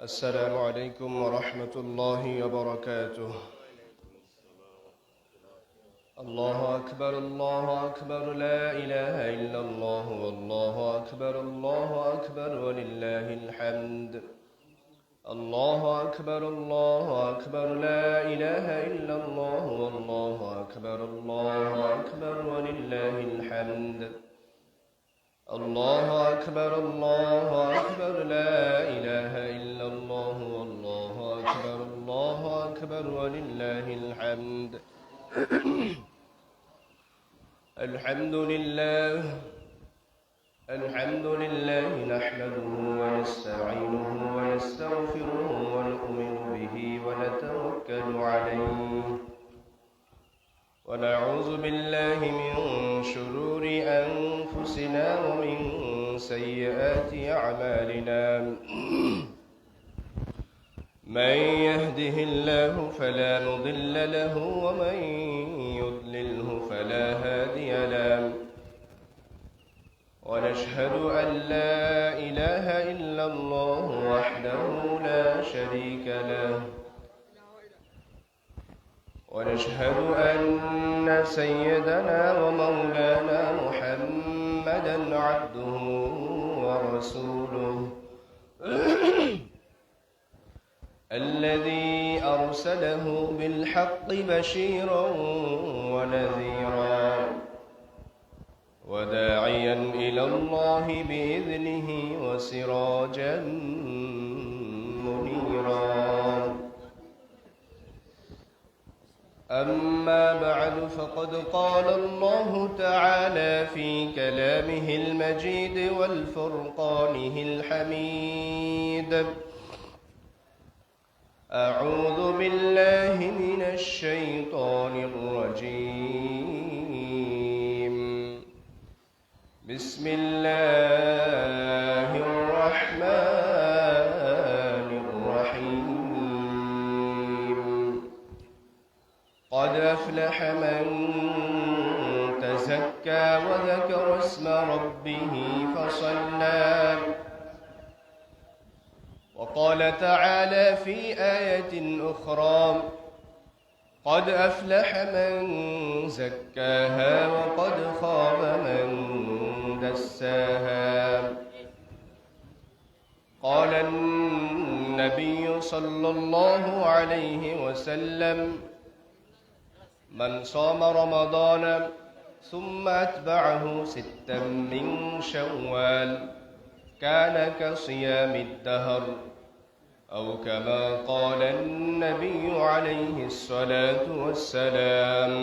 السلام عليكم ورحمة الله وبركاته. الله أكبر الله أكبر، لا إله إلا الله، والله أكبر الله أكبر ولله الحمد. الله أكبر الله أكبر، لا إله إلا الله، والله أكبر الله أكبر ولله الحمد. الله أكبر الله أكبر، لا إله إلا الله، والله أكبر الله أكبر ولله الحمد. الحمد لله الحمد لله نحمده ونستعينه ونستغفره ونؤمن به ونتوكل عليه، ونعوذ بالله من شرور أنفسنا ومن سيئات أعمالنا. من يهده الله فلا مضل له، ومن يضلله فلا هادي له، ونشهد أن لا إله إلا الله وحده لا شريك له، ونشهد أن سيدنا ومولانا محمدا عبده ورسوله الذي أرسله بالحق بشيرا ونذيرا، وداعيا إلى الله بإذنه وسراجا منيرا. أما بعد، فقد قال الله تعالى في كلامه المجيد والفرقانه الحميد: أعوذ بالله من الشيطان الرجيم. بسم الله الرحمن الرحيم. قد أفلح من تزكى وذكر اسم ربه فصلى. وقال تعالى في آية أخرى: قد أفلح من زكاها وقد خاب من دساها. قال النبي صلى الله عليه وسلم: من صام رمضان ثم أتبعه 6 من شوال كان كصيام الدهر، أو كما قال النبي عليه الصلاة والسلام: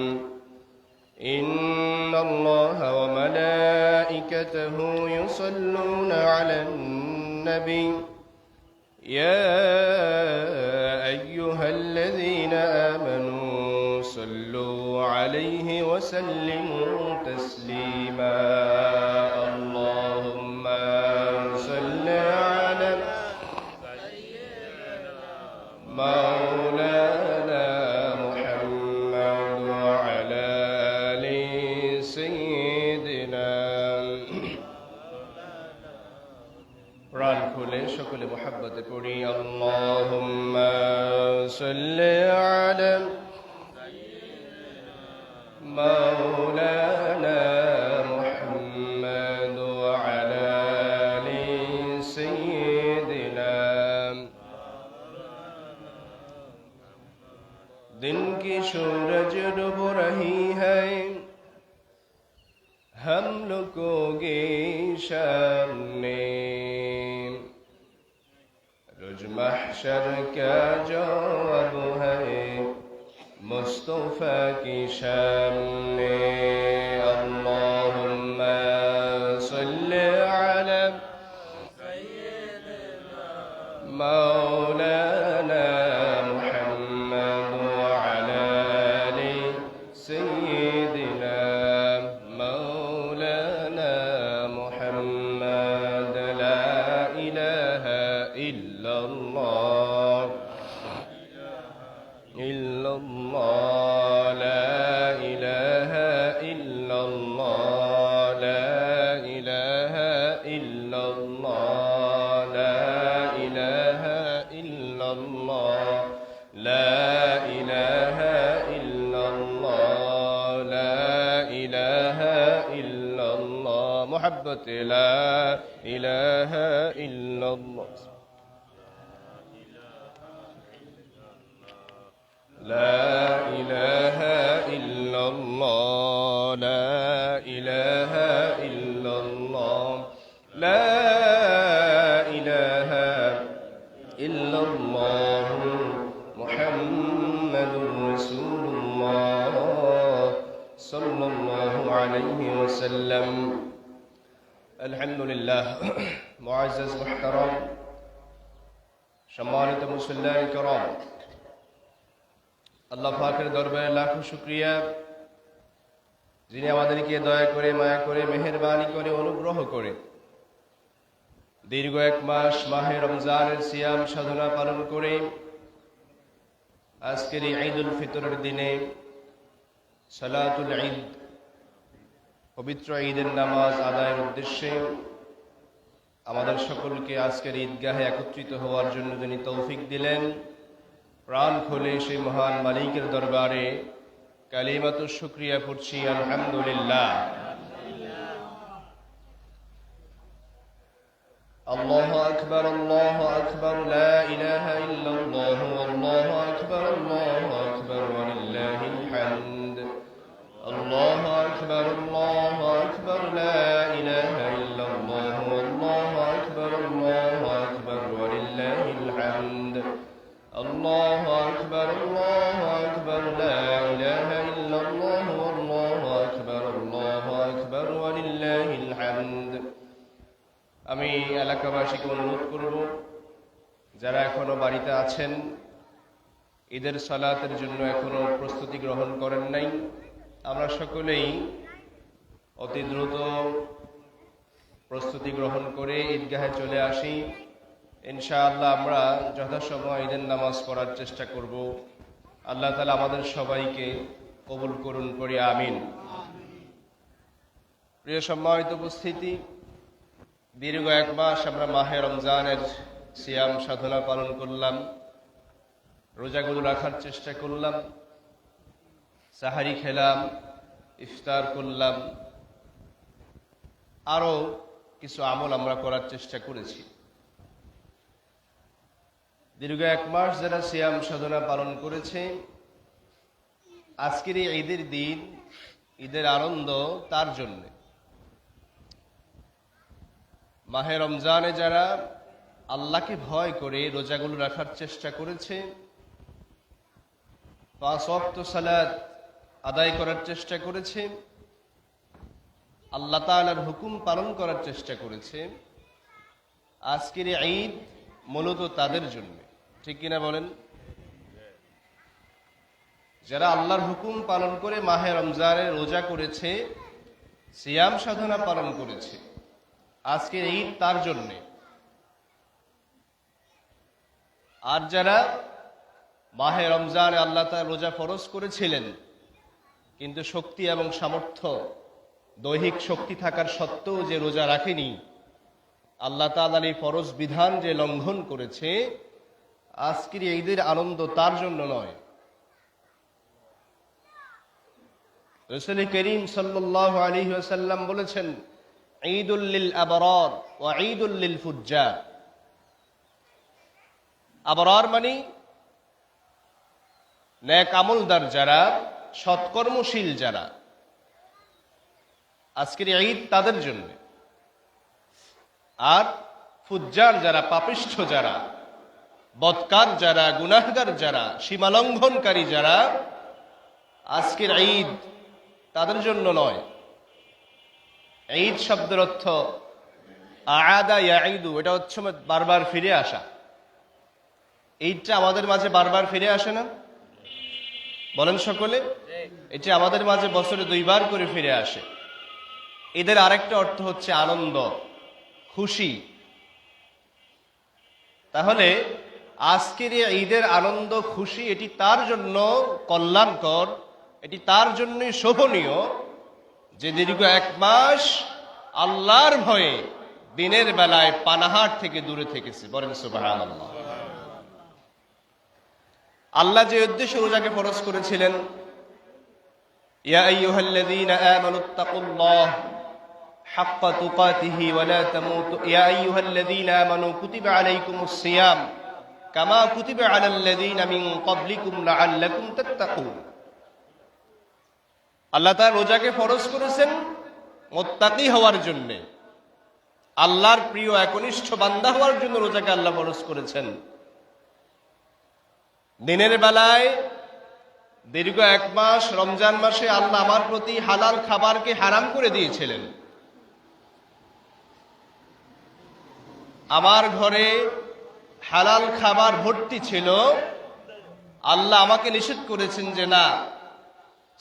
إن الله وملائكته يصلون على النبي، يا أيها الذين آمنوا صلوا عليه وسلموا تسليما. اللهم صل على مولانا محمد وعلى آل سيدنا। প্রাণ খুলে সকলে মুহাব্বতে পড়ি: আল্লাহুম্মা সাল্লি আলা مولانا محمد وعلى آل سيدنا। दिन की सूरज डूब रही है, हम लोगों के सामने, रोज महशर का जवाब है मुस्तफा की सामने। अल्लाहुम्मा सल्ली अला मौलाना मुहम्मद वअला आलि सय्यिदिना मौलाना मुहम्मद। ला इलाहा इल्लल्लाह इल्लल्लाह, ला इलाहा इल्लल्लाह محبة لا إله إلا الله لا إله إلا الله لا إله إلا الله لا إله إلا الله محمد رسول الله صلى الله عليه وسلم الحمد لله معزز محترم সম্মানিত মুসল্লিয়ান কিরাম আল্লাহ পাকের দরবারে লাখো শুকরিয়া যিনি আমাদেরকে দয়া করে মায়া করে মেহেরবানি করে অনুগ্রহ করে দীর্ঘ এক মাস মাহে রমজানের সিয়াম সাধনা পালন করে আজকের এই ঈদুল ফিতরের দিনে সালাতুল ঈদ পবিত্র ঈদের নামাজ আদায়ের উদ্দেশ্যে আমাদের সকলকে আজকের ঈদগাহে একত্রিত হওয়ার জন্য যিনি তৌফিক দিলেন প্রাণ খুলে সেই মহান মালিকের দরবারে কালিমাতুশ শুকরিয়া পড়ছি আলহামদুলিল্লাহ। আল্লাহু আকবার লা ইলাহা ইল্লাল্লাহ আল্লাহু আকবার ওয়া লিল্লাহিল হামদ আল্লাহু আকবার লা ইলাহা ইল্লাল্লাহ আল্লাহু আকবার ওয়া লিল্লাহিল হামদ الله أكبر لا إله إلا الله والله أكبر ولله الحمد আমি এলাকাবাসীকে অনুরোধ করব যারা এখনো বাড়িতে আছেন ঈদের সালাতের জন্য এখনো প্রস্তুতি গ্রহণ করেন নাই আমরা সকলেই অতি দ্রুত প্রস্তুতি গ্রহণ করে ঈদগাহে চলে আসি। ইনশাআল্লাহ আমরা যথাসময়ে ঈদের নামাজ পড়ার চেষ্টা করব। আল্লাহ তাআলা আমাদের সবাইকে কবুল করুন করি আমিন। প্রিয় সম্মানিত উপস্থিতি, দীর্ঘ এক মাস আমরা মাহে রমজানের সিয়াম সাধনা পালন করলাম, রোজাগুলো রাখার চেষ্টা করলাম, সাহারি খেলাম, ইফতার করলাম, আরো কিছু আমল আমরা করার চেষ্টা করেছি। দীর্ঘ এক মাস যারা সিয়াম সাধনা পালন করেছে, আজকের এই ঈদের দিন, ঈদের আনন্দ তার জন্য। মাহে রমজানে যারা আল্লাহকে ভয় করে রোজাগুলো রাখার চেষ্টা করেছে, 5 ওয়াক্ত সালাত আদায় করার চেষ্টা করেছে, আল্লাহ তাআলার হুকুম পালন করার চেষ্টা করেছে, আজকের এই ঈদ মূলত তাদের জন্য। ঠিক কিনা বলেন? যারা আল্লাহর হুকুম পালন করে মাহে রমজানে রোজা করেছে, সিয়াম সাধনা পালন করেছে, আজকের ঈদ তার জন্য। আর যারা মাহে রমজানে আল্লাহ তাআলা রোজা ফরজ করেছিলেন কিন্তু শক্তি এবং সামর্থ্য, দৈহিক শক্তি থাকার সত্ত্বেও যে রোজা রাখেনি, আল্লাহ তাআলার এই ফরজ বিধান যে লঙ্ঘন করেছে, আজকের ঈদের আনন্দ তার জন্য নয়। রাসূল করিম সাল্লাল্লাহু আলাইহি ওয়াসাল্লাম বলেছেন, ঈদুল লিল আবরার ওয়া ঈদুল লিল ফুজ্জার। আবরার মানে নেক আমলদার যারা, সৎকর্মশীল যারা, আজকের ঈদ তাদের জন্য। আর ফুজ্জার যারা, পাপিষ্ঠ যারা, বদকার যারা, গুনাহগার যারা, সীমালঙ্ঘনকারী যারা, আজকের ঈদ তাদের জন্য নয়। ঈদ শব্দের অর্থ আ'আদা ইয়াঈদু, এটা হচ্ছে বারবার ফিরে আসা। ঈদটা আমাদের মাঝে বারবার ফিরে আসে না? বলেন সকলে। এটা আমাদের মাঝে বছরে 2 বার করে ফিরে আসে। ঈদের আরেকটা অর্থ হচ্ছে আনন্দ, খুশি। তাহলে আজকের এই ঈদের আনন্দ খুশি, এটি তার জন্য কল্যাণকর, এটি তার জন্যই শোভনীয় যে দীর্ঘ এক মাস আল্লাহর ভয়ে দিনের বেলায় পানাহার থেকে দূরে থেকেছে। বলেন সুবহানাল্লাহ। আল্লাহ যে উদ্দেশ্যে রোজাকে ফরজ করেছিলেন, ইয়া আইয়ুহাল্লাযীনা আমানুত্তাকুল্লাহ حق تقاته ولا تموتن يا أيها الذين آمنوا كتب عليكم الصيام كما كتب على الذين من قبلكم لعلكم تتقون আল্লাহ তাআলা রোজাকে ফরজ করেছেন মুত্তাকি হওয়ার জন্য, আল্লাহর প্রিয় একনিষ্ঠ বান্দা হওয়ার জন্য রোজাকে আল্লাহ ফরজ করেছেন। দিনের বেলায় দীর্ঘ 1 মাস রমজান মাসে আল্লাহ আমার প্রতি হালাল খাবারকে হারাম করে দিয়েছিলেন। আমার ঘরে হালাল খাবার ভর্তি ছিল। আল্লাহ আমাকে নিষেধ করেছেন যে না,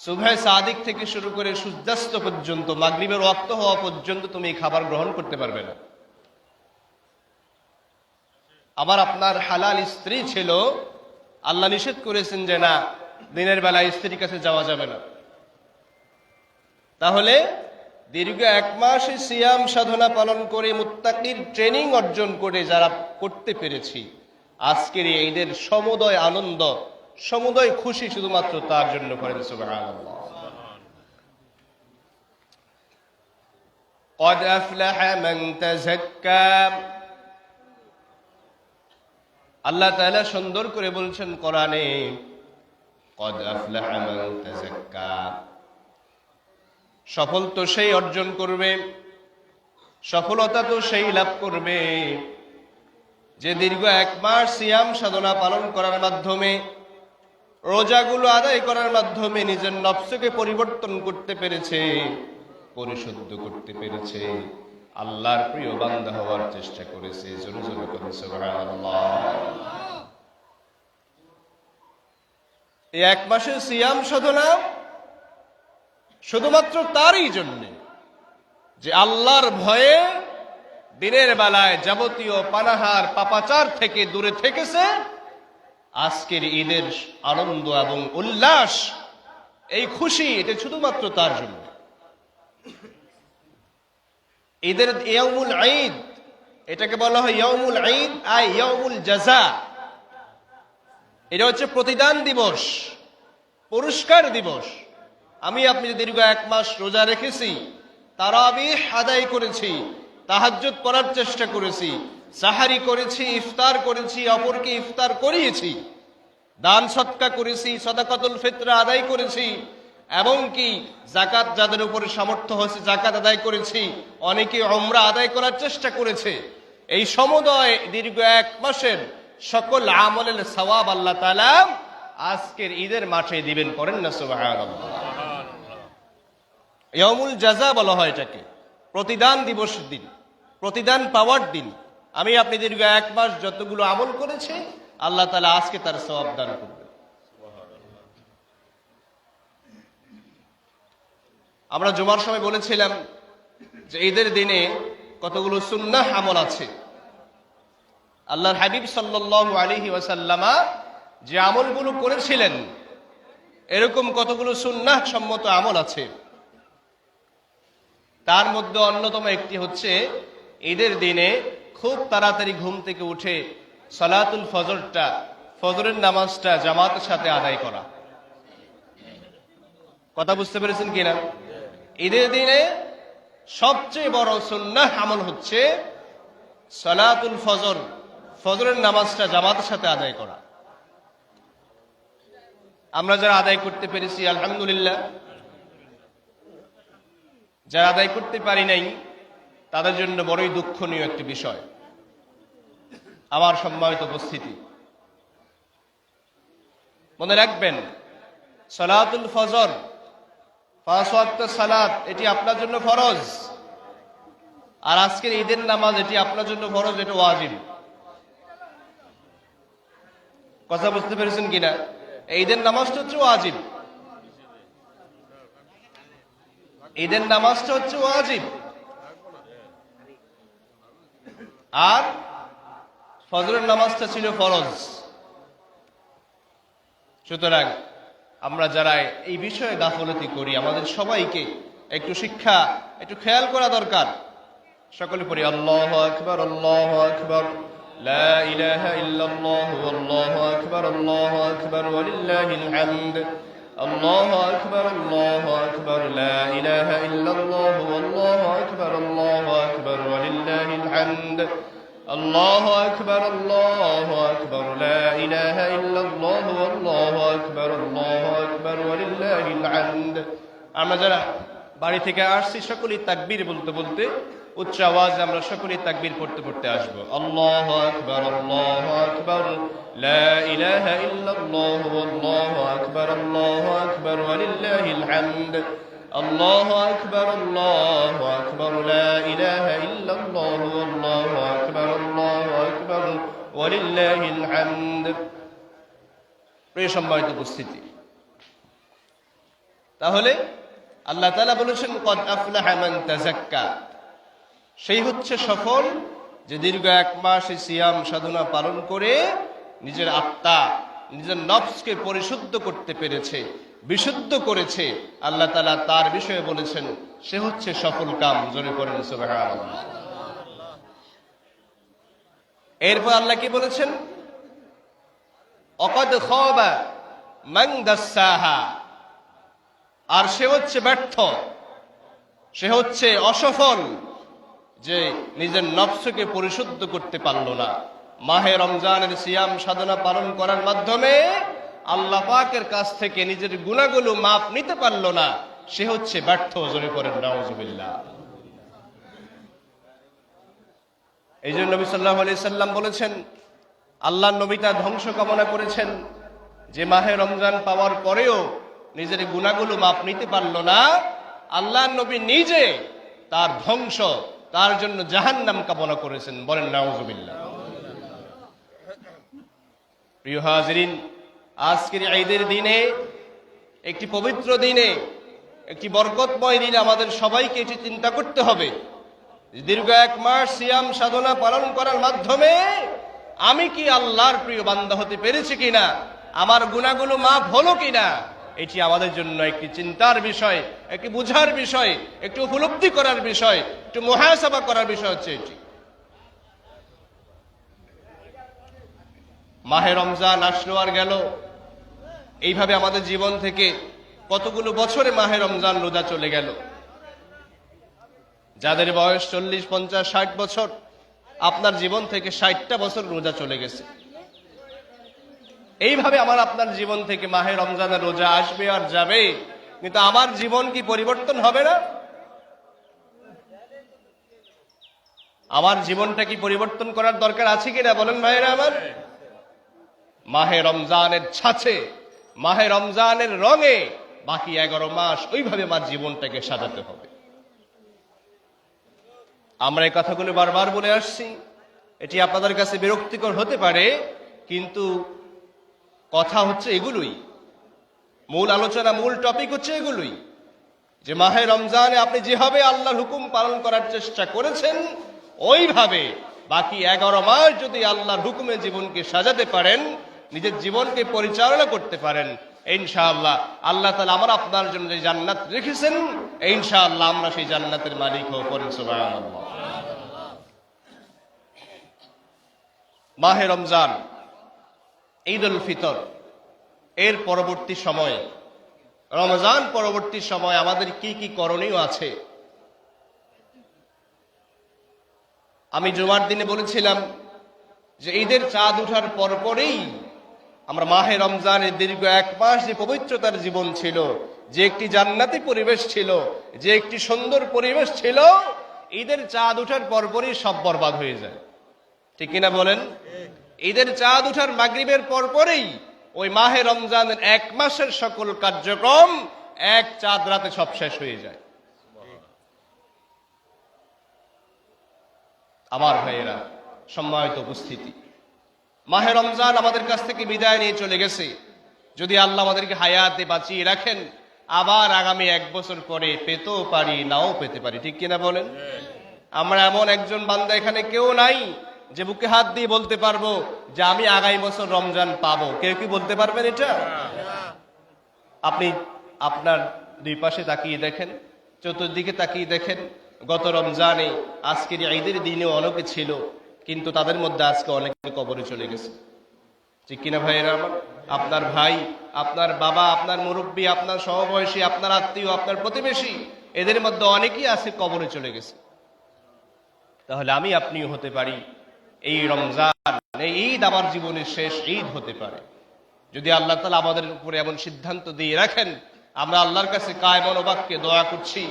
সুবহে সাদিক থেকে শুরু করে সূর্যাস্ত পর্যন্ত, মাগরিবের ওয়াক্ত হওয়া পর্যন্ত তুমি এই খাবার গ্রহণ করতে পারবে না। আবার আপনার হালাল স্ত্রী ছিল, আল্লাহ নিষেধ করেছেন যে না, দিনের বেলায় স্ত্রীর কাছে যাওয়া যাবে না। তাহলে দীর্ঘ 1 মাস সিয়াম সাধনা পালন করে মুত্তাকির ট্রেনিং অর্জন করে যারা করতে পেরেছি, আজকের এই ঈদের সমুদয় আনন্দ, সমুদয় খুশি শুধুমাত্র তার জন্য করেন। সুবহানাল্লাহ। قد أفلح من تزكى আল্লাহ তাআলা সুন্দর করে বলছেন কোরআনে, قد أفلح من تزكى সফল তো সেই অর্জন করবে, সফলতা তো সেই লাভ করবে যে দীর্ঘ 1 মাস সিয়াম সাধনা পালন করার মাধ্যমে, রোজাগুলো আদায় করার মাধ্যমে নিজের নফসকে পরিবর্তন করতে পেরেছে, পরিশুদ্ধ করতে পেরেছে, আল্লাহর প্রিয় বান্দা হওয়ার চেষ্টা করেছে। জোরে জোরে বলুন সুবহানাল্লাহ। এই 1 মাসের সিয়াম সাধনা শুধুমাত্র তারই জন্য যে আল্লাহর ভয়ে দিনের বেলায় যাবতীয় পানাহার পাপাচার থেকে দূরে থেকেছে। আজকের ঈদের আনন্দ এবং উল্লাস, এই খুশি, এটা শুধুমাত্র তার জন্য। ঈদের ইয়াউমুল ঈদ, এটাকে বলা হয় ইয়াউমুল ঈদ আই ইয়াউমুল জাযা। এটা হচ্ছে প্রতিদান দিবস, পুরস্কার দিবস। আমি আপনি দীর্ঘ 1 মাস রোজা রেখেছি, তারাবিহ আদায় করেছি, তাহাজ্জুদ পড়ার চেষ্টা করেছি, সাহারি করেছি, ইফতার করেছি, অপরকে ইফতার করিয়েছি, দান সদকা করেছি, সাদাকাতুল ফিতর আদায় করেছি, এবং কি যাকাত যাদের উপরে সামর্থ্য হয়েছে যাকাত আদায় করেছি, অনেকে উমরা আদায় করার চেষ্টা করেছে। এই সমুদয় দীর্ঘ 1 মাসের সকল আমলের সওয়াব আল্লাহ তাআলা আজকের ঈদের মাঠে দিবেন। করেন না সুবহানাল্লাহ। ইয়াউমুল জাযা বলা হয় এটাকে, প্রতিদান দিবসের দিন, প্রতিদান পাওয়ার দিন। আমি আপনি দীর্ঘ 1 মাস যতগুলো আমল করেছি, আল্লাহ তাআলা আজকে তার সওয়াব দান করবেন। আমরা জুমার সময় বলেছিলাম যে ঈদের দিনে কতগুলো সুন্নাহ আমল আছে। আল্লাহর হাবিব সাল্লাল্লাহু আলাইহি ওয়াসাল্লামা যে আমলগুলো করেছিলেন, এরকম কতগুলো সুন্নাহ সম্মত আমল আছে। তার মধ্যে অন্যতম একটি হচ্ছে ঈদের দিনে খুব তাড়াতাড়ি ঘুম থেকে উঠে সালাতুল ফজরটা, ফজরের নামাজটা জামাতের সাথে আদায় করা। কথা বুঝতে পেরেছেন কিনা? ঈদের দিনে সবচেয়ে বড় সুন্নাহ আমল হচ্ছে সালাতুল ফজর, ফজরের নামাজটা জামাতের সাথে আদায় করা। আমরা যারা আদায় করতে পেরেছি আলহামদুলিল্লাহ, যারা আদায় করতে পারি নাই তাদের জন্য বড়ই দুঃখনীয় একটি বিষয়। আমার সম্মানিত উপস্থিতি, মনে রাখবেন সালাতুল ফজর, 5 ওয়াক্ত সালাত, এটি আপনার জন্য ফরজ। আর আজকের ঈদের নামাজ, এটি আপনার জন্য ফরজ, এটা ওয়াজিব। কথা বুঝতে পেরেছেন কিনা? ঈদের নামাজটা হচ্ছে ওয়াজিব, ঈদের নামাজটা হচ্ছে ওয়াজিব, আর ফজরের নামাজটা ছিল ফরজ। সুতরাং আমরা যারা এই বিষয়ে গাফলতি করি, আমাদের সবাইকে একটু শিক্ষা, একটু খেয়াল করা দরকার। সকলে পড়ি আল্লাহু আকবার, আল্লাহু আকবার, লা ইলাহা ইল্লাল্লাহু, আল্লাহু আকবার, আল্লাহু আকবার, ওয়ালিল্লাহিল হামদ, আল্লাহু আকবার, আল্লাহু আকবার, লা ইলাহা ইল্লাল্লাহু, আল্লাহু আকবার, الحمد الله أكبر لا إله إلا الله والله أكبر ولله الحمد আমরা যারা বাড়ি থেকে আসছি সকলেই তাকবীর বলতে বলতে উচ্চ আওয়াজে আমরা সকলেই তাকবীর পড়তে পড়তে আসব আল্লাহু আকবার লা ইলাহা ইল্লাল্লাহু ওয়াল্লাহু আকবার ওয়ালিল্লাহিল হামদ আল্লাহু আকবার লা ইলাহা ইল্লাল্লাহু ওয়াল্লাহু আকবার ওয়ালিল্লাহিল হামদ। প্রিয় সম্মানিত উপস্থিতি, তাহলে আল্লাহ তাআলা বলেছেন কদ আফলাহা মান তাযাক্কা, সেই হচ্ছে সফল যে দীর্ঘ এক মাস সিয়াম সাধনা পালন করে নিজের আত্মা নিজের নফসকে পরিশুদ্ধ করতে পেরেছে, বিশুদ্ধ করেছে। আল্লাহ তাআলা তার বিষয়ে বলেছেন সে হচ্ছে সফল কাম। জোরে করেন সুবহানাল্লাহ। এরপর আল্লাহ কি বলেছেন? অকদ খাবা মান দাসসাহা, আর সে হচ্ছে ব্যর্থ, সে হচ্ছে অসফল যে নিজের নফসকে পরিশুদ্ধ করতে পারল না। মাহে রমজানের সিয়াম সাধনা পালন করার মাধ্যমে আল্লাহ পাকের কাছ থেকে নিজের গুনাহগুলো মাপ নিতে পারল না, সে হচ্ছে ব্যর্থ। জোরে করেন নাউজুবিল্লাহ। এই জন্য নবী সাল্লাল্লাহু আলাইহি সাল্লাম বলেছেন, আল্লাহর নবী তা ধ্বংস কামনা করেছেন যে মাহে রমজান পাওয়ার পরেও নিজের গুনাহগুলো মাপ নিতে পারল না, আল্লাহর নবী নিজে তার ধ্বংস, তার জন্য জাহান্নাম কামনা করেছেন। বলেন নাউজুবিল্লাহ। প্রিয় হাজিরিন, আজকের ঈদের দিনে, একটি পবিত্র দিনে, একটি বরকতময় দিনে আমাদের সবাইকে এটি চিন্তা করতে হবে, দীর্ঘ এক মাস সিয়াম সাধনা পালন করার মাধ্যমে আমি কি আল্লাহর প্রিয় বান্দা হতে পেরেছি কিনা, আমার গুনাহগুলো মাফ হলো কিনা। এটি আমাদের জন্য একটি চিন্তার বিষয়, একটি বুঝার বিষয়, একটু উপলব্ধি করার বিষয়, একটু মুহাসাবা করার বিষয় হচ্ছে এটি। মাহে রমজান আসলো আর গেল, এইভাবে আমাদের জীবন থেকে কতগুলো বছরে মাহে রমজান রোজা চলে গেল। যাদের বয়স 40, 50, 60 বছর, আপনার জীবন থেকে 60টা বছর রোজা চলে গেছে। এইভাবে আমার আপনার জীবন থেকে মাহে রমজানের রোজা আসবে আর যাবে, কিন্তু আমার জীবন কি পরিবর্তন হবে না? আমার জীবনটা কি পরিবর্তন করার দরকার আছে কিনা বলেন ভাইরা আমার? মাহে রমজানের ছাঁচে, মাহে রমজানের রঙে বাকি 11 মাস ওইভাবে আমার জীবনটাকে সাজাতে হবে। আমরা এই কথাগুলো বারবার বলে আসছি, এটি আপনাদের কাছে বিরক্তিকর হতে পারে, কিন্তু কথা হচ্ছে এগুলোই, মূল আলোচনা, মূল টপিক হচ্ছে এগুলোই, যে মাহে রমজানে আপনি যেভাবে আল্লাহর হুকুম পালন করার চেষ্টা করেছেন, ওইভাবে বাকি 11 মাস যদি আল্লাহর হুকুমে জীবনকে সাজাতে পারেন, নিজের জীবনকে পরিচালনা করতে পারেন, ইনশাআল্লাহ আল্লাহ তাআলা আমার আপনার জন্য যে জান্নাত রেখেছেন, ইনশাআল্লাহ আমরা সেই জান্নাতের মালিক হব। পড়েন সুবহানাল্লাহ। মাহে রমজান, ঈদ উল ফিতর, এর পরবর্তী সময়ে, রমজান পরবর্তী সময় আমাদের কি কি করণীয় আছে। আমি জুমার দিনে বলেছিলাম যে ঈদের চাঁদ ওঠার পরপরেই আমরা মাহে রমজানের দীর্ঘ এক মাস যে পবিত্রতার জীবন ছিল, যে একটি জান্নাতি পরিবেশ ছিল, যে একটি সুন্দর পরিবেশ ছিল, ঈদের চাঁদ ওঠার পরপরই সব বরবাদ হয়ে যায়। ঠিক কিনা বলেন? ঈদের চাঁদ ওঠার মাগরিবের পরপরই ওই মাহে রমজানের এক মাসের সকল কার্যক্রম এক চাঁদ রাতে সব শেষ হয়ে যায়। আমার ভাইয়েরা, সম্মানিত উপস্থিতি, মাহে রমজান আমাদের কাছ থেকে বিদায় নিয়ে চলে গেছে। যদি আল্লাহ আমাদেরকে হায়াতে বাঁচিয়ে রাখেন, আবার আগামী 1 বছর পরে পেতেও পারি, নাও পেতে পারি। ঠিক কিনা বলেন? আমরা এমন একজন বান্দা এখানে কেউ নাই যে বুকে হাত দিয়ে বলতে পারবো যে আমি আগামী বছর রমজান পাবো। কেউ কি বলতে পারবেন এটা? আপনি আপনার দুই পাশে তাকিয়ে দেখেন, চতুর্দিকে তাকিয়ে দেখেন, গত রমজানে আজকের ঈদের দিনে অনেকে ছিল, কিন্তু তাদের মধ্যে আজকে অনেকে কবরে চলে গেছে। ঠিক কিনা ভাইয়েরা আমার? আপনার ভাই, আপনার বাবা, আপনার মুরব্বী, আপনার সহবয়সী, আপনার আত্মীয়, আপনার প্রতিবেশী, এদের মধ্যে অনেকেই আজকে কবরে চলে গেছে। তাহলে আমি আপনিও হতে পারি এই রমজান, এই ঈদ আমার জীবনের শেষ ঈদ হতে পারে। যদি আল্লাহ তাআলা আমাদের উপরে এমন সিদ্ধান্ত দিয়ে রাখেন, আমরা আল্লাহর কাছে কায় মনোবাক্যে দোয়া করছি,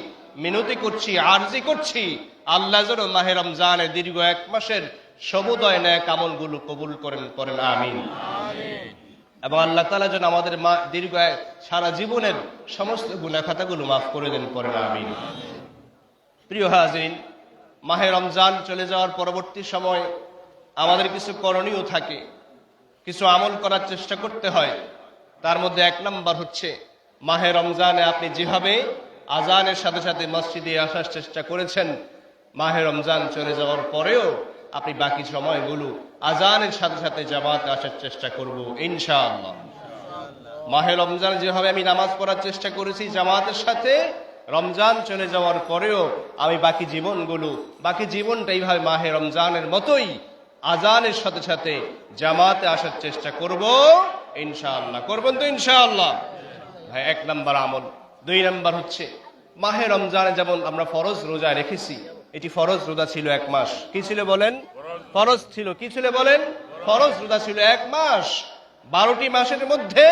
মিনতি করছি, আরজি করছি, আল্লাহ যেন মাহে রমজানের দীর্ঘ 1 মাসের সমুদয় ন্যাক আমলগুলো কবুল করেন আমিন। এবং আল্লাহ তাআলা যেন আমাদের দীর্ঘ সারা জীবনের সমস্ত গুনাহ খাতাগুলো মাফ করে দেন, করেন আমিন। প্রিয় হাজিরিন, মাহে রমজান চলে যাওয়ার পরবর্তী সময় আমাদের কিছু করণীয় থাকে, কিছু আমল করার চেষ্টা করতে হয়। তার মধ্যে 1 নম্বর হচ্ছে, মাহে রমজানে আপনি যেভাবে আজানের সাথে সাথে মসজিদে আসার চেষ্টা করেছেন, মাহে রমজান চলে যাওয়ার পরেও আপনি বাকি সময়গুলো আজানের সাথে সাথে জামাতে আসার চেষ্টা করব ইনশাআল্লাহ। মাহে রমজান যেভাবে আমি নামাজ পড়ার চেষ্টা করেছি জামাতের সাথে, রমজান চলে যাওয়ার পরেও আমি বাকি জীবনটা এইভাবে মাহে রমজানের মতোই আজানের সাথে সাথে জামাতে আসার চেষ্টা করব ইনশাআল্লাহ। করবেন তো ইনশাআল্লাহ? ভাই, 1 নম্বর আমল। 2 নম্বর হচ্ছে, মাহে রমজানে যেমন আমরা ফরজ রোজা রেখেছি, এটি ফরজ রোজা ছিল 1 মাস। কি ছিল বলেন? ফরজ ছিল। কি ছিল বলেন? ফরজ রোজা ছিল 1 মাস। 12টি মাসের মধ্যে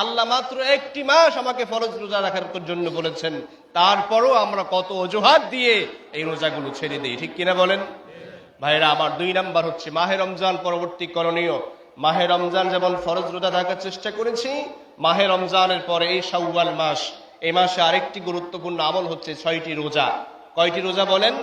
আল্লাহ মাত্র 1টি মাস আমাকে ফরজ রোজা রাখার জন্য বলেছেন। তারপরও আমরা কত অজুহাত দিয়ে এই রোজাগুলো ছেড়ে দিই, ঠিক কিনা বলেন? ভাইরা আমার, 2 নম্বর হচ্ছে মাহে রমজান পরবর্তী করণীয়। মাহে রমজান যেমন ফরজ রোজা থাকার চেষ্টা করেছি, মাহে রমজানের পরে এই শাওয়াল মাস, এই মাসে আরেকটি গুরুত্বপূর্ণ আমল হচ্ছে 6টি রোজা। কয়টি রোজা বলেন?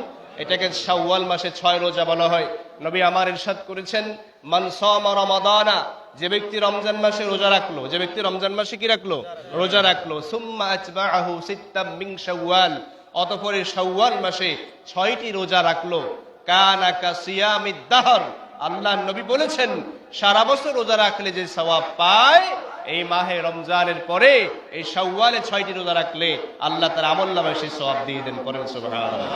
এটাকে শাওয়াল মাসে 6 রোজা বলা হয়। নবী আমার ইরশাদ করেছেন, মান সামা রমাদানা, যে ব্যক্তি রমজান মাসে রোজা রাখলো, যে ব্যক্তি রমজান মাসে কি রাখলো? রোজা রাখলো। সুম্মা আতবাআহু সিত্তাম মিন শাওয়াল, অতঃপর শাওয়াল মাসে 6টি রোজা রাখলো, কানা কাসিয়ামিদ দাহর, আল্লাহর নবী বলেছেন সারা বছর রোজা রাখলে যে সওয়াব পায়, এই মাহে রমজানের পরে এই শাওয়ালে 6টি রোজা রাখলে আল্লাহ তার আমলনামায় সেই সওয়াব দিয়ে দেন। পড়েন সুবহানাল্লাহ।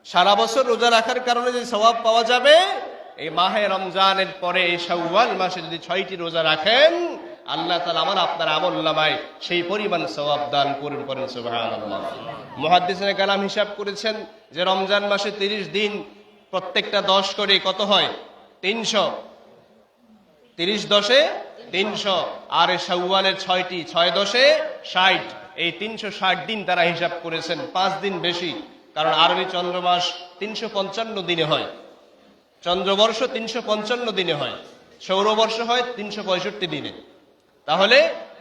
সারা বছর রোজা রাখার কারণে যে সওয়াব পাওয়া যাবে, এই মাহে রমজানের পরে এই শাওয়াল মাসে যদি 6টি রোজা রাখেন, আল্লাহ তাআলা আপনার আমলনামায় সেই পরিমাণ সওয়াব দান করুন। করেন সুবহানাল্লাহ। মুহাদ্দিসিনে কালাম হিসাব করেছেন যে রমজান মাসে 30 দিন, প্রত্যেকটা 10 করে কত হয়? 300। 30 10 এ 300, আর শাওয়ালের 6টি, 6 10 এ 60, এই 360 দিন তারা হিসাব করেছেন। 5 দিন বেশি, কারণ আরবি চন্দ্রমাস 355 দিনে হয়, চন্দ্রবর্ষ 355 দিনে হয়, সৌরবর্ষ হয় 365 দিনে। তাহলে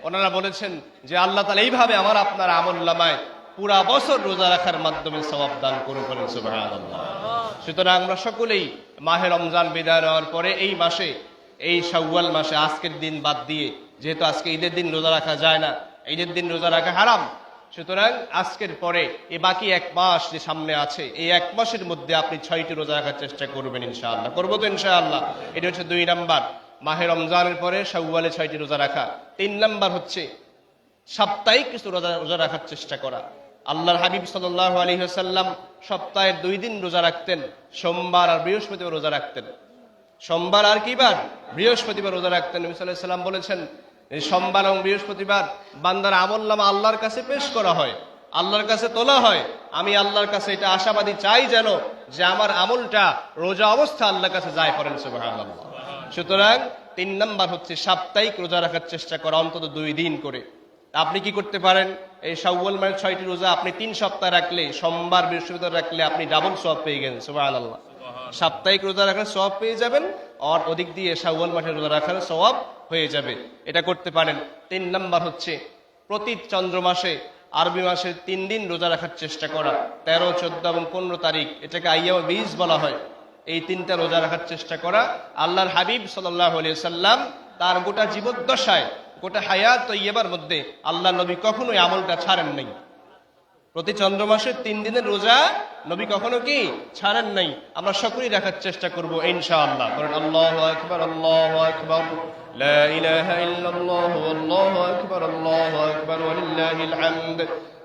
ওনারা বলেছেন যে আল্লাহ তাআলা এইভাবে আপনার আমলনামায় পুরা বছর রোজা রাখার মাধ্যমে সওয়াব দান করুন। করেন সুবহানাল্লাহ। সুতরাং আমরা সকলেই মাহে রমজান বিদায় নেওয়ার পরে এই মাসে, এই শাওয়াল মাসে, আজকের দিন বাদ দিয়ে, যেহেতু আজকে ঈদের দিন রোজা রাখা যায় না, ঈদের দিন রোজা রাখা হারাম, সুতরাং আজকের পরে এই বাকি 1 মাস যে সামনে আছে, এই 1 মাসের মধ্যে আপনি 6টি রোজা রাখার চেষ্টা করবেন ইনশাআল্লাহ। করবো তো ইনশাআল্লাহ? এটা হচ্ছে 2 নাম্বার, মাহে রমজানের পরে শাওয়ালে 6টি রোজা রাখা। 3 নাম্বার হচ্ছে সাপ্তাহিক কিছু রোজা রাখার চেষ্টা করা। আল্লাহর হাবিব সাল্লাল্লাহু আলাইহি ওয়াসাল্লাম সপ্তাহের 2 দিন রোজা রাখতেন, সোমবার আর বৃহস্পতিবার রোজা রাখতেন। সোমবার আর কি বার? বৃহস্পতিবার রোজা রাখতেন। নবী সাল্লাল্লাহু আলাইহি ওয়াসাল্লাম বলেছেন, এই সোমবার এবং বৃহস্পতিবার বান্দার আমলনামা আল্লাহর কাছে পেশ করা হয়, আল্লাহর কাছে তোলা হয়। আমি আল্লাহর কাছে এটা আশাবাদী চাই যেন যে আমার আমলটা রোজা অবস্থা আল্লাহর কাছে যায়। করেন সুবহানাল্লাহ। সুতরাং 3 নাম্বার হচ্ছে সাপ্তাহিক রোজা রাখার চেষ্টা করা, অন্তত 2 দিন করে। আপনি কি করতে পারেন? এই শাওয়াল মাসের 6টি রোজা আপনি 3 সপ্তাহ রাখলে, সোমবার বৃহস্পতিবার রাখলে আপনি ডাবল সওয়াব পেয়ে গেলেন। সুবহানাল্লাহ। সাপ্তাহিক রোজা রাখার সওয়াব পেয়ে যাবেন, আর ওদিক দিয়ে শাওয়াল মাসের রোজা রাখার সওয়াব হয়ে যাবে। এটা করতে পারেন। 3 নাম্বার হচ্ছে প্রতি চন্দ্র মাসে, আরবি মাসে 3 দিন রোজা রাখার চেষ্টা করা, 13, 14 এবং 15 তারিখ, এটাকে আইয়ামে বীজ বলা হয়। এই 3টা রোজা রাখার চেষ্টা করা। আল্লাহর হাবিব সাল্লাল্লাহু আলাইহি ওয়াসাল্লাম তার গোটা জীবদ্দশায়, গোটা হায়াত তৈয়বার মধ্যে আল্লাহ নবী কখনোই আমলটা ছাড়েন নাই। প্রতি চন্দ্র মাসে 3 দিনের রোজা নবী কখনো কি ছাড়েন নাই। আমরা সকলেই রাখার চেষ্টা করব ইনশাআল্লাহ। বলেন আল্লাহু আকবার, আল্লাহু আকবার, লা ইলাহা ইল্লাল্লাহু, আল্লাহু আকবার, আল্লাহু আকবার, ওয়ালিল্লাহিল হামদ,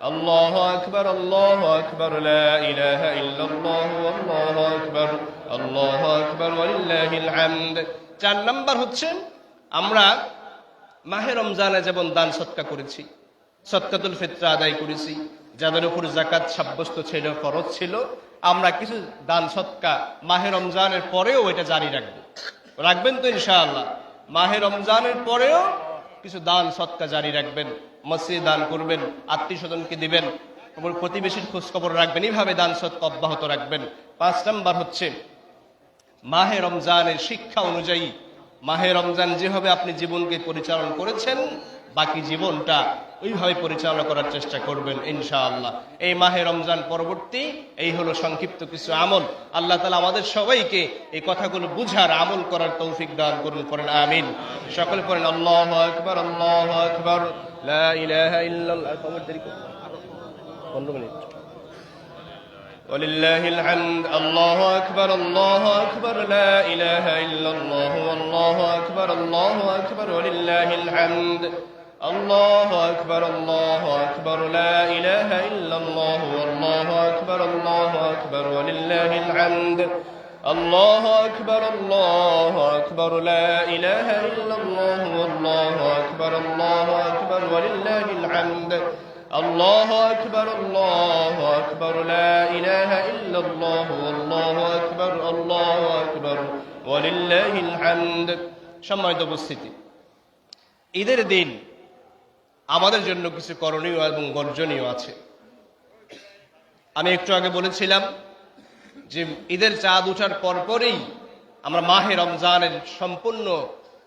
আল্লাহু আকবার, আল্লাহু আকবার, লা ইলাহা ইল্লাল্লাহু, আল্লাহু আকবার, আল্লাহু আকবার, ওয়ালিল্লাহিল হামদ। 4 নাম্বার হচ্ছে আমরা মাহে রমজানে যেমন দান সদকা করেছি, সদকাতুল ফিতরা আদায় করেছি, যাদের উপর যাকাত সাব্যস্ত ছিল, ফরজ ছিল, আমরা কিছু দান সদকা মাহে রমজানের পরেও এটা জারি রাখবো। রাখবেন তো ইনশাআল্লাহ? মাহে রমজানের পরেও কিছু দান সদকা জারি রাখবেন, মসজিদে দান করবেন, আত্মীয় স্বজনকে দিবেন, প্রতিবেশীর খোঁজ খবর রাখবেন, এইভাবে দান সদকা অব্যাহত রাখবেন। 5 নাম্বার হচ্ছে মাহে রমজানের শিক্ষা অনুযায়ী মাহে রমজান যেভাবে আপনি জীবনকে পরিচালনা করেছেন, বাকি জীবনটা ওইভাবে পরিচালনা করার চেষ্টা করবেন ইনশাআল্লাহ। এই মাহে রমজান পরবর্তী এই হলো সংক্ষিপ্ত কিছু আমল। আল্লাহ তাআলা আমাদের সবাইকে এই কথাগুলো বুঝার, আমল করার তৌফিক দান করুন, পড়েন আমিন। সকলে পড়েন আল্লাহু আকবার, আল্লাহু আকবার, লা ইলাহা ইল্লাল্লাহ। 15 মিনিট। ولله الحمد، الله أكبر، الله أكبر، لا إله إلا الله، والله أكبر، الله أكبر، ولله الحمد، الله أكبر، الله أكبر، لا إله إلا الله، والله أكبر، الله أكبر، ولله الحمد، الله أكبر، الله أكبر، لا إله إلا الله، والله أكبر، الله أكبر، ولله الحمد، الله أكبر، الله أكبر، لا إله إلا الله، والله أكبر، الله أكبر، ولله الحمد। সম্মানিত উপস্থিতি, ঈদের দিন আমাদের জন্য কিছু করণীয় এবং বর্জনীয় আছে। আমি একটু আগে বলেছিলাম যে ঈদের চাঁদ ওঠার পরপরই আমরা মাহে রমজানের সম্পূর্ণ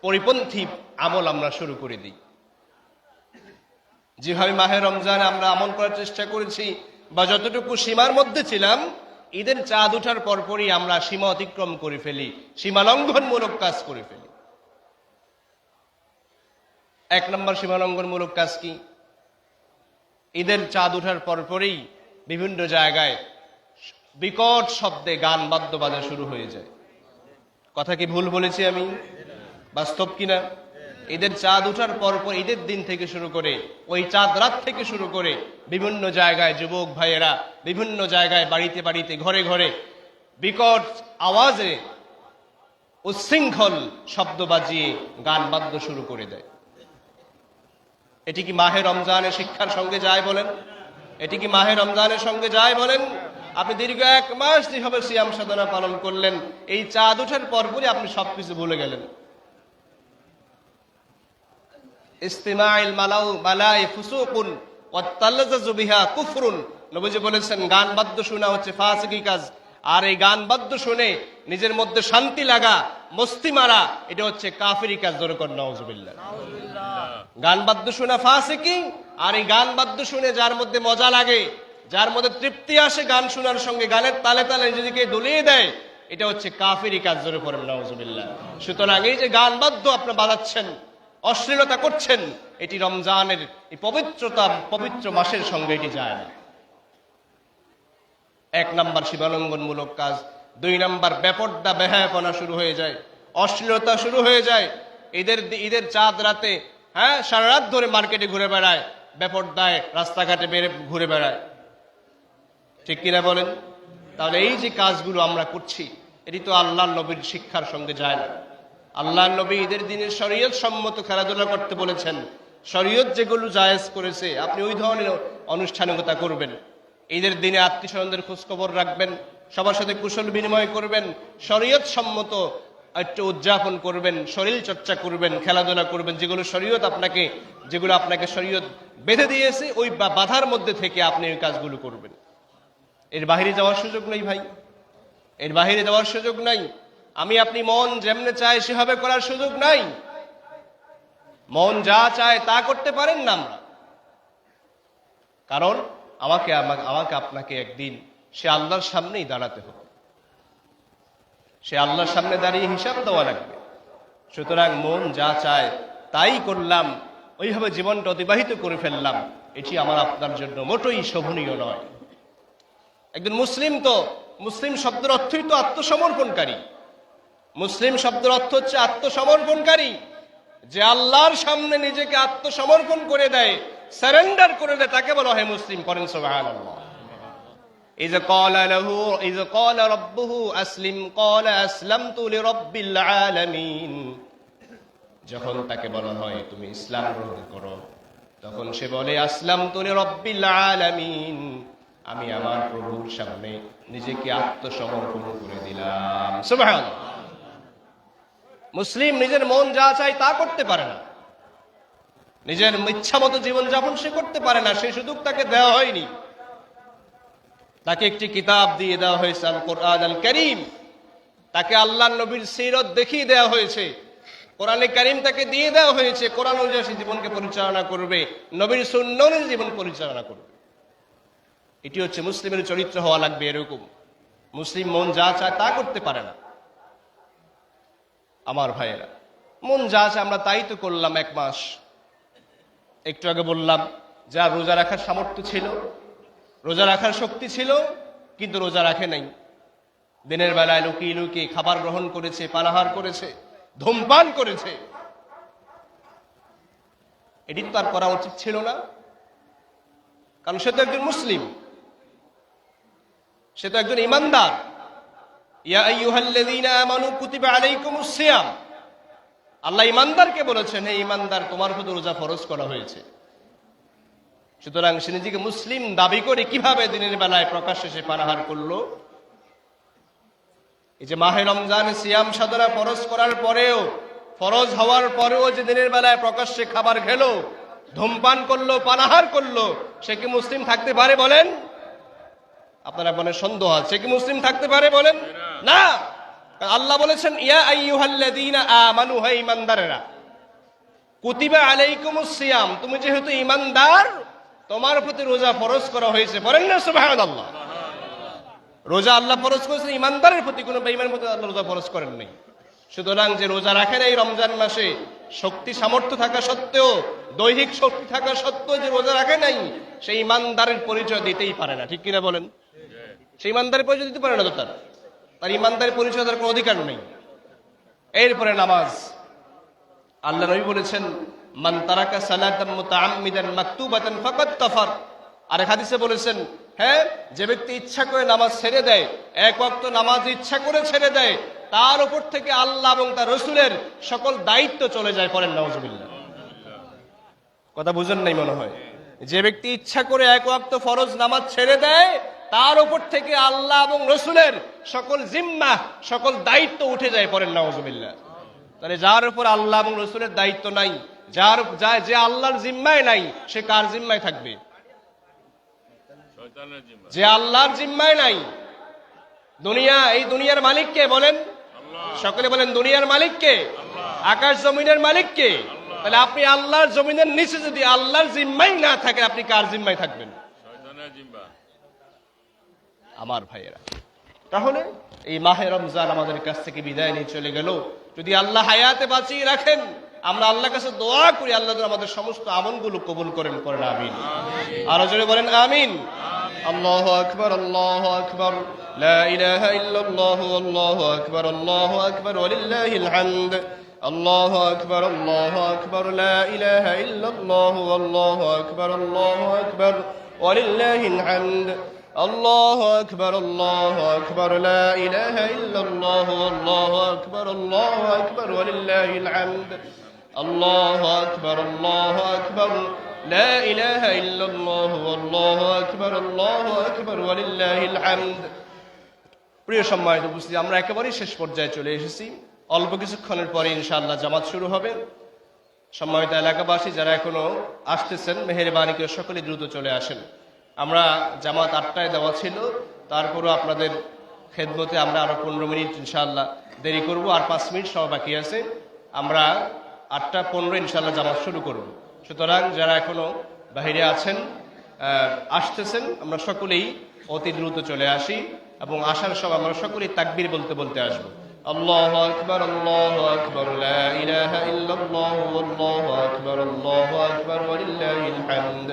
পরিপন্থী আমল আমরা শুরু করে দিই। যেভাবে মাহে রমজানে আমরা আমল করার চেষ্টা করেছি বা যতটুকু সীমার মধ্যে ছিলাম, ঈদের চাঁদ ওঠার পরপরই আমরা সীমা অতিক্রম করে ফেলি, সীমা লঙ্ঘনমূলক কাজ করে ফেলি। 1 নম্বর সীমা লঙ্ঘনমূলক কাজ কি? ঈদের চাঁদ ওঠার পরপরই বিভিন্ন জায়গায় বিকট শব্দে গান বাদ্য বাজা শুরু হয়ে যায়। কথা কি ভুল বলেছি আমি? বাস্তব কিনা? ঈদের চাঁদ ওঠার পরপর, ঈদের দিন থেকে শুরু করে, ওই চাঁদ রাত থেকে শুরু করে বিভিন্ন জায়গায় যুবক ভাইয়েরা বিভিন্ন জায়গায়, বাড়িতে বাড়িতে, ঘরে ঘরে বিকট আওয়াজে উচ্ছৃঙ্খল শব্দ বাজিয়ে গান বাদ্য শুরু করে দেয়। এটি কি মাহে রমজানের শিক্ষার সঙ্গে যায় বলেন? এটি কি মাহে রমজানের সঙ্গে যায় বলেন? আপনি দীর্ঘ 1 মাস যেভাবে সিয়াম সাধনা পালন করলেন, এই চাঁদ ওঠার পরপরই আপনি সবকিছু ভুলে গেলেন। ইস্তিমাইল মালাই ফুসুকুন ওয়া তালাজ্জুজু বিহা কুফরুন। নবীজি বলেছেন গান বাদ্য শোনা হচ্ছে ফাসিকি কাজ, আর এই গান বাদ্য শুনে নিজের মধ্যে শান্তি লাগা, মস্তি মারা, এটা হচ্ছে কাফিরি কাজ। জোরে কর নাউজুবিল্লাহ। গান বাদ্য শোনা ফাসিকি, আর এই গান বাদ্য শুনে যার মধ্যে মজা লাগে, যার মধ্যে তৃপ্তি আসে গান শোনার সঙ্গে, গানের তালে তালে নিজেকে দুলিয়ে দেয়, এটা হচ্ছে কাফিরি কাজ। জোরে পড়েন নাউজুবিল্লাহ। সুতরাং এই যে গান বাদ্য আপনি বাজাচ্ছেন, অশ্লীলতা করছেন, এটি রমজানের এই পবিত্র মাসের সঙ্গে এটি যায় না। 1 নম্বর সীমালঙ্ঘনমূলক কাজ। 2 নম্বর বেপরদা বেহায়াপনা শুরু হয়ে যায়, অশ্লীলতা শুরু হয়ে যায়। ঈদের চাঁদ রাতে সারা রাত ধরে মার্কেটে ঘুরে বেড়ায়, বেপরদায় রাস্তাঘাটে ঘুরে বেড়ায়। ঠিক কিনা বলেন? তাহলে এই যে কাজগুলো আমরা করছি, এটি তো আল্লাহর নবীর শিক্ষার সঙ্গে যায় না। আল্লাহর নবী ঈদের দিনে শরীয়ত সম্মত খেলাধুলা করতে বলেছেন। শরীয়ত যেগুলো জায়েজ করেছে আপনি ওই ধরনের আনুষ্ঠানিকতা করবেন। ঈদের দিনে আত্মীয় স্বজনদের খোঁজখবর রাখবেন, সবার সাথে কুশল বিনিময় করবেন, শরীয়ত সম্মত একটু উদযাপন করবেন, শরীর চর্চা করবেন, খেলাধুলা করবেন। যেগুলো আপনাকে শরীয়ত বেঁধে দিয়েছে, ওই বাধার মধ্যে থেকে আপনি ওই কাজগুলো করবেন। এর বাহিরে যাওয়ার সুযোগ নেই ভাই, এর বাহিরে যাওয়ার সুযোগ নাই। আমি আপনি মন যেমনে চায় সেভাবে করার সুযোগ নাই। মন যা চায় তা করতে পারেন না আমরা, কারণ আমাকে আপনাকে একদিন সে আল্লাহর সামনেই দাঁড়াতে হবে, সে আল্লাহর সামনে দাঁড়িয়ে হিসাব দেওয়া লাগবে। সুতরাং মন যা চায় তাই করলাম, ওইভাবে জীবনটা অতিবাহিত করে ফেললাম, এটি আমার আপনার জন্য মোটেই শোভনীয় নয়। একজন মুসলিম শব্দের অর্থই তো আত্মসমর্পণকারী। মুসলিম শব্দের অর্থ হচ্ছে আত্মসমর্পণকারী, যে আল্লাহর সামনে নিজেকে আত্মসমর্পণ করে দেয়, সারেন্ডার করে দেয়, তাকে বলা হয় মুসলিম। করেন সুবহানাল্লাহ। ইযা ক্বালা রাব্বুহু আসলিম ক্বালা আসলামতু লিরাব্বিল আলামিন। যখন তাকে বলা হয় তুমি ইসলাম গ্রহণ করো, তখন সে বলে আসলামতু লিরাব্বিল আলামিন, আমি আমার প্রভুর সামনে নিজেকে আত্মসমর্পণ করে দিলাম। সুবহানাল্লাহ। মুসলিম নিজের মন যা চায় তা করতে পারে না, নিজের ইচ্ছা মতো জীবনযাপন সে করতে পারে না, সেই সুযোগ তাকে দেওয়া হয়নি। তাকে একটি কিতাব দিয়ে দেওয়া হয়েছে, আল কোরআন আল কারীম। তাকে আল্লাহর নবীর সিরত দেখিয়ে দেওয়া হয়েছে, কোরআনে কারীম তাকে দিয়ে দেওয়া হয়েছে। কোরআন অনুযায়ী সে জীবনকে পরিচালনা করবে, নবীর সুন্নাহ অনুযায়ী জীবন পরিচালনা করবে। এটি হচ্ছে মুসলিমের চরিত্র হওয়া লাগবে এরকম। মুসলিম মন যা চায় তা করতে পারে না। আমার ভাইয়েরা, মন যা চায় আমরা তাই তো করলাম এক মাস। একটু আগে বললাম, যা রোজা রাখার সামর্থ্য ছিল, রোজা রাখার শক্তি ছিল, কিন্তু রোজা রাখে নাই। দিনের বেলায় লুকিয়ে লুকিয়ে খাবার গ্রহণ করেছে, পানাহার করেছে, ধূমপান করেছে। এটি তো আর করা উচিত ছিল না, কারণ সে তো একজন মুসলিম, সে তো একজন ইমানদার। ইয়া আইয়ুহাল্লাযীনা আমানু কুতিবা আলাইকুমুস সিয়াম, আল্লাহ ইমানদারকে বলেছেন, হে ইমানদার, তোমার উপর রোজা ফরজ করা হয়েছে। সুতরাং সে নিজেকে মুসলিম দাবি করে কিভাবে দিনের বেলায় প্রকাশ্যে সে পানাহার করলো? এই যে মাহে রমজান সিয়াম সাধনা ফরজ করার পরেও, ফরজ হওয়ার পরেও যে দিনের বেলায় প্রকাশ্যে খাবার খেলো, ধূমপান করলো, পানাহার করলো, সে কি মুসলিম থাকতে পারে বলেন? আপনারা বলেন সন্দেহ আছে, সে কি মুসলিম থাকতে পারে বলেন? না। আল্লাহ বলেছেন, ইয়া আইয়ুহাল্লাযীনা আমানু, হে ঈমানদারেরা, কুতিবা আলাইকুমুস সিয়াম, তুমি যেহেতু ঈমানদার, তোমার প্রতি রোজা ফরজ করা হয়েছে। বলেন না সুবহানাল্লাহ। রোজা আল্লাহ ফরজ করেছেন ঈমানদারের প্রতি, কোনো বেঈমানের প্রতি আল্লাহ রোজা ফরজ করেন নাই। সুতরাং যে রোজা রাখেন এই রমজান মাসে, শক্তি সামর্থ্য থাকা সত্ত্বেও, দৈহিক শক্তি থাকা সত্ত্বেও যে রোজা রাখে নাই, সেই ঈমানদারের পরিচয় দিতেই পারে না। ঠিক কিনা বলেন? সেই ঈমানদারের পরিচয় দিতে পারে না, তো তার ঈমানদারের পরিচয় তার কোনো অধিকার নেই। এরপরে নামাজ। আল্লাহ নবী বলেছেন, মান তারাকা সালাতান মুতাআম্মিদান মাকতুবাতান ফাকাদ কাফার। আর এক হাদিসে বলেছেন, হ্যাঁ, যে ব্যক্তি ইচ্ছা করে নামাজ ছেড়ে দেয়, এক ওয়াক্ত নামাজ ইচ্ছা করে ছেড়ে দেয়, তার উপর থেকে আল্লাহ এবং তার রাসূলের সকল দায়িত্ব চলে যায়। পড়েন নাউজুবিল্লাহ। কথা বুঝেন নাই মনে হয়। যে ব্যক্তি ইচ্ছা করে এক ওয়াক্ত ফরজ নামাজ ছেড়ে দেয়, তার উপর থেকে আল্লাহ এবং রাসূলের সকল জিম্মা, সকল দায়িত্ব উঠে যায়। পড়েন নাউজুবিল্লাহ। তাহলে যার উপর আল্লাহ এবং রাসূলের দায়িত্ব নাই, যে আল্লাহর জিম্মায় নাই, সে কার জিম্মায় থাকবে? যে আল্লাহর জিম্মায় নাই। এই দুনিয়ার মালিক কে বলেন? সকলে বলেন, দুনিয়ার মালিক কে? আকাশ জমিনের মালিক কে? তাহলে আপনি আল্লাহর জমিনের নিচে যদি আল্লাহর জিম্মাই না থাকে, আপনি কার জিম্মায় থাকবেন? আমার ভাইয়েরা, তাহলে এই মাহে রমজান আমাদের কাছ থেকে বিদায় নিয়ে চলে গেল। যদি আল্লাহ হায়াতে বাঁচিয়ে রাখেন, আমরা আল্লাহর কাছে দোয়া করি, আল্লাহ আমাদের সমস্ত আমলগুলো কবুল করেন। আমিন। আরো জোরে বলেন আমিন। আল্লাহু আকবার, আল্লাহু আকবার, লা ইলাহা ইল্লাল্লাহু, আল্লাহু আকবার, আল্লাহু আকবার, ওয়ালিল্লাহিল হামদ। আল্লাহু আকবার, আল্লাহু আকবার, লা ইলাহা ইল্লাল্লাহু, আল্লাহু আকবার, আল্লাহু আকবার, ওয়ালিল্লাহিল হামদ। আল্লাহু আকবার, আল্লাহু আকবার, লা ইলাহা ইল্লাল্লাহু, আল্লাহু আকবার, আল্লাহু আকবার, ওয়ালিল্লাহিল হামদ। আল্লাহু আকবার, আল্লাহু আকবার, লা ইলাহা ইল্লাল্লাহু, আল্লাহু আকবার, আল্লাহু আকবার, ওয়ালিল্লাহিল হামদ। প্রিয় সম্মানিত উপস্থিতি, আমরা একেবারেই শেষ পর্যায়ে চলে এসেছি। অল্প কিছুক্ষণের পরে ইনশাআল্লাহ জামাত শুরু হবে। সম্মানিত এলাকাবাসী যারা এখনো আসতেছেন, মেহেরবানি করে সকলে দ্রুত চলে আসেন। আমরা জামাত 8টায় দেওয়া ছিল, তারপরও আপনাদের খেদমতে আমরা আরো 15 মিনিট ইনশাআল্লাহ দেরি করব, আর 5 মিনিট সব বাকি আছে। আমরা 8:15 ইনশাআল্লাহ জামাত শুরু করব। সুতরাং যারা এখনো বাহিরে আছেন, আসতেছেন, আমরা সকলেই অতি দ্রুত চলে আসি এবং আসার সময় আমরা সকলেই তাকবীর বলতে বলতে আসবো। আল্লাহু আকবার, আল্লাহু আকবার, লা ইলাহা ইল্লাল্লাহু, আল্লাহু আকবার, আল্লাহু আকবার, ওয়ালিল্লাহিল হামদ।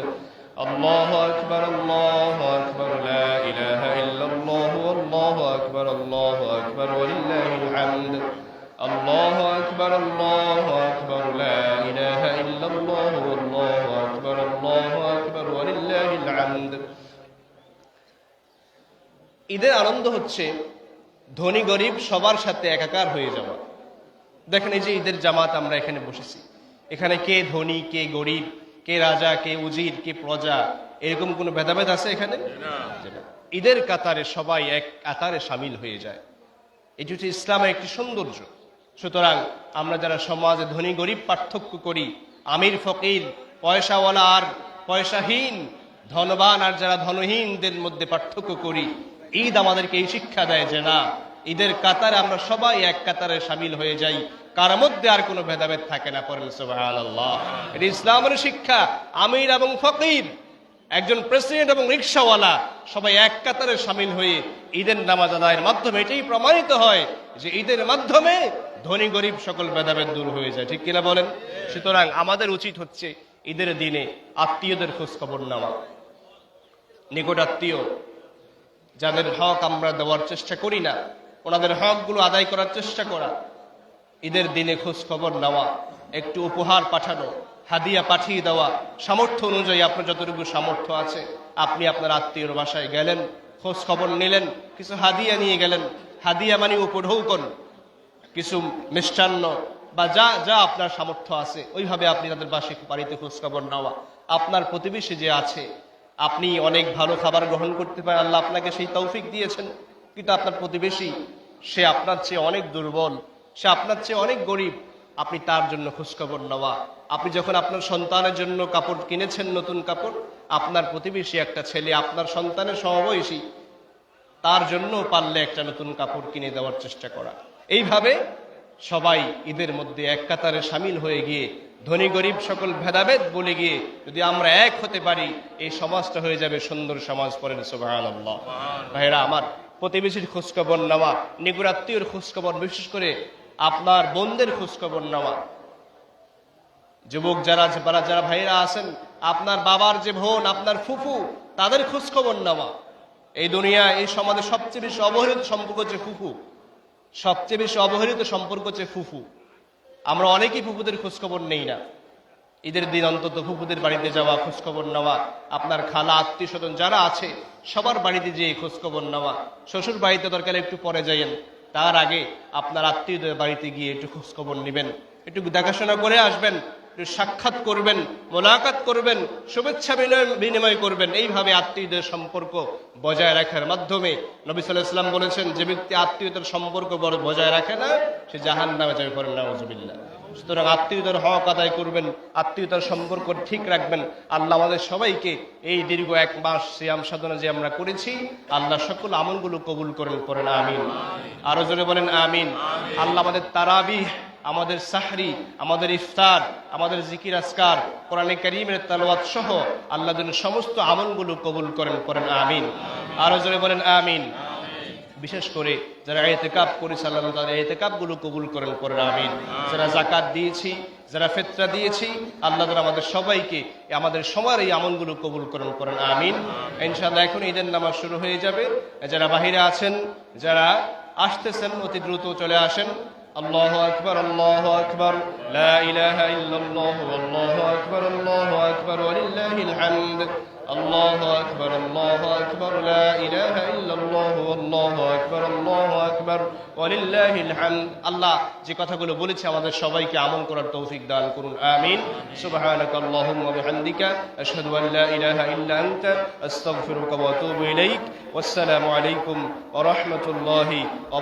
আল্লাহু আকবার, আল্লাহু আকবার, লা ইলাহা ইল্লাল্লাহু, আল্লাহু আকবার, আল্লাহু আকবার, ওয়ালিল্লাহিল হামদ। আল্লাহু আকবার, আল্লাহু আকবার, লা ইলাহা ইল্লাল্লাহু, আল্লাহু আকবার, আল্লাহু আকবার, ওয়ালিল্লাহিল হামদ। ঈদের আনন্দ হচ্ছে ধনী গরিব সবার সাথে একাকার হয়ে যাওয়া। দেখেন, এই যে ঈদের জামাত আমরা এখানে বসেছি, এখানে কে ধনী কে গরিব, কে রাজা, কে উজির, কে প্রজা, এরকম কোনো ভেদাভেদ আছে এখানে? ঈদের কাতারে সবাই এক কাতারে সামিল হয়ে যায়। এটি হচ্ছে ইসলামের একটি সৌন্দর্য। সুতরাং আমরা যারা সমাজে ধনী গরিব পার্থক্য করি, আমির ফকির, পয়সাওয়ালা আর পয়সাহীন, ধনবান আর যারা ধনহীনদের মধ্যে পার্থক্য করি, ঈদ আমাদেরকে এই শিক্ষা দেয় যে না, ঈদের কাতারে আমরা সবাই এক কাতারে সামিল হয়ে যাই, কার মধ্যে আর কোনো ভেদাভেদ থাকে না। পড়েন সুবহানাল্লাহ। এটি ইসলামের শিক্ষা। আমির এবং ফকির, একজন প্রেসিডেন্ট এবং রিকশাওয়ালা সবাই এক কাতারে সামিল হয়ে ঈদের নামাজ আদায়ের মাধ্যমে এটাই প্রমাণিত হয় যে ঈদের মাধ্যমে ধনী গরিব সকল ভেদাভেদ দূর হয়ে যায়। ঠিক কিনা বলেন? সুতরাং আমাদের উচিত হচ্ছে ঈদের দিনে আত্মীয়দের খোঁজ খবর নেওয়া, নিকট আত্মীয় যাদের হক আমরা দেওয়ার চেষ্টা করি না, ওনাদের হকগুলো আদায় করার চেষ্টা করা, ঈদের দিনে খোঁজ খবর নেওয়া, একটু উপহার পাঠানো, হাদিয়া পাঠিয়ে দেওয়া, সামর্থ্য অনুযায়ী আপনার যতটুকু সামর্থ্য আছে আপনি আপনার আত্মীয়র বাসায় গেলেন, খোঁজ খবর নিলেন, কিছু হাদিয়া নিয়ে গেলেন। হাদিয়া মানে উপঢৌকন, কিছু মিষ্টান্ন বা যা যা আপনার সামর্থ্য আছে ওইভাবে আপনি তাদের বাড়িতে খোঁজ খবর নেওয়া। আপনার প্রতিবেশী যে আছে, আপনি অনেক ভালো খাবার গ্রহণ করতে পারেন, আল্লাহ আপনাকে সেই তৌফিক দিয়েছেন, কিন্তু আপনার প্রতিবেশী সে আপনার চেয়ে অনেক দুর্বল, সে আপনার চেয়ে অনেক গরিব, আপনি তার জন্য খোঁজখবর নেওয়া। আপনি যখন আপনার সন্তানের জন্য কাপড় কিনেছেন, নতুন কাপড়, আপনার প্রতিবেশী একটা ছেলে আপনার সন্তানের সমবয়সী, তার জন্য পারলে একটা নতুন কাপড় কিনে দেওয়ার চেষ্টা করা। এইভাবে সবাই ঈদের মধ্যে এক কাতারে সামিল হয়ে গিয়ে ধনী গরিব সকল ভেদাভেদ বলে গিয়ে যদি আমরা এক হতে পারি, এই সমাজটা হয়ে যাবে সুন্দর সমাজ। পড়েন সুবহানাল্লাহ। ভাইরা আমার, প্রতিবেশীর খোঁজখবর নেওয়া, নিকট আত্মীয়র খোঁজখবর, বিশেষ করে আপনার বোনদের খোঁজখবর নেওয়া। যুবক যারা ভাইরা আছেন, আপনার বাবার যে বোন, আপনার ফুফু, তাদের খোঁজখবর নেওয়া। এই দুনিয়া, এই সমাজে সবচেয়ে বেশি অবহেলিত সম্পর্ক হচ্ছে ফুফু, সবচেয়ে বেশি অবহেলিত সম্পর্ক হচ্ছে ফুফু। আমরা অনেকেই ফুফুদের খোঁজখবর নেই না। ঈদের দিন অন্তত ফুফুদের বাড়িতে যাওয়া, খোঁজখবর নেওয়া, আপনার খালা আত্মীয় স্বজন যারা আছে সবার বাড়িতে যেয়ে খোঁজখবর নেওয়া। শ্বশুর বাড়িতে দরকার একটু পরে যাইয়েন, তার আগে আপনার আত্মীয়দের বাড়িতে গিয়ে একটু খোঁজখবর নেবেন, একটু দেখাশোনা করে আসবেন, একটু সাক্ষাৎ করবেন, মোলাকাত করবেন, শুভেচ্ছা বিনিময় করবেন। এইভাবে আত্মীয়দের সম্পর্ক বজায় রাখার মাধ্যমে নবী সাল্লাল্লাহু আলাইহি ওয়াসাল্লাম বলেছেন, যে ব্যক্তি আত্মীয়তার সম্পর্ক বজায় রাখে না, সে জাহান্নামে যাবে। পড়েন নাউযুবিল্লাহ। সুতরাং আত্মীয়তার হক আদায় করবেন, আত্মীয়তার সম্পর্ক ঠিক রাখবেন। আল্লাহ আমাদের সবাইকে এই দীর্ঘ এক মাস সিয়াম সাধনা যে আমরা করেছি, আল্লাহ সকল আমলগুলো কবুল করেন। পড়েন আমিন। আরো জোরে বলেন আমিন। আল্লাহ আমাদের তারাবিহ, আমাদের সাহরি, আমাদের ইফতার, আমাদের জিকির আজকার, কোরআনে কারীমের তেলাওয়াত সহ আল্লাহ যেন সমস্ত আমলগুলো কবুল করেন। পড়েন আমিন। আরো জোরে বলেন আমিন। বিশেষ করে যারা ইতিকাফ করেছে, আল্লাহ তাদের ইতিকাফগুলো কবুল করেন। পড়েন আমিন। যারা যাকাত দিয়েছি, যারা ফিতরা দিয়েছি, আল্লাহ তাআলা আমাদের সবাইকে আমাদের সময়ের এই আমলগুলো কবুল করেন। পড়েন আমিন। ইনশাআল্লাহ এখন ঈদের নামাজ শুরু হয়ে যাবে। যারা বাহিরে আছেন, যারা আসতেছেন, অতি দ্রুত চলে আসেন। আল্লাহু আকবার, আল্লাহু আকবার, লা ইলাহা ইল্লাল্লাহু, আল্লাহু আকবার, আল্লাহু আকবার, ওয়ালিল্লাহিল হামদ। আল্লাহু আকবার, আল্লাহু আকবার, লা ইলাহা ইল্লাল্লাহু, আল্লাহু আকবার, আল্লাহু আকবার, ওয়ালিল্লাহিল হামদ। আল্লাহ যে কথাগুলো বলেছে আমাদের সবাইকে আমল করার তৌফিক দান করুন। আমিন। সুবহানাকাল্লাহুম্মা ওয়া বিহামদিকা, আশহাদু আল লা ইলাহা ইল্লা আনতা, আস্তাগফিরুকা ওয়া আতুবু ইলাইক। ওয়াসসালামু আলাইকুম ওয়া রাহমাতুল্লাহি ওয়া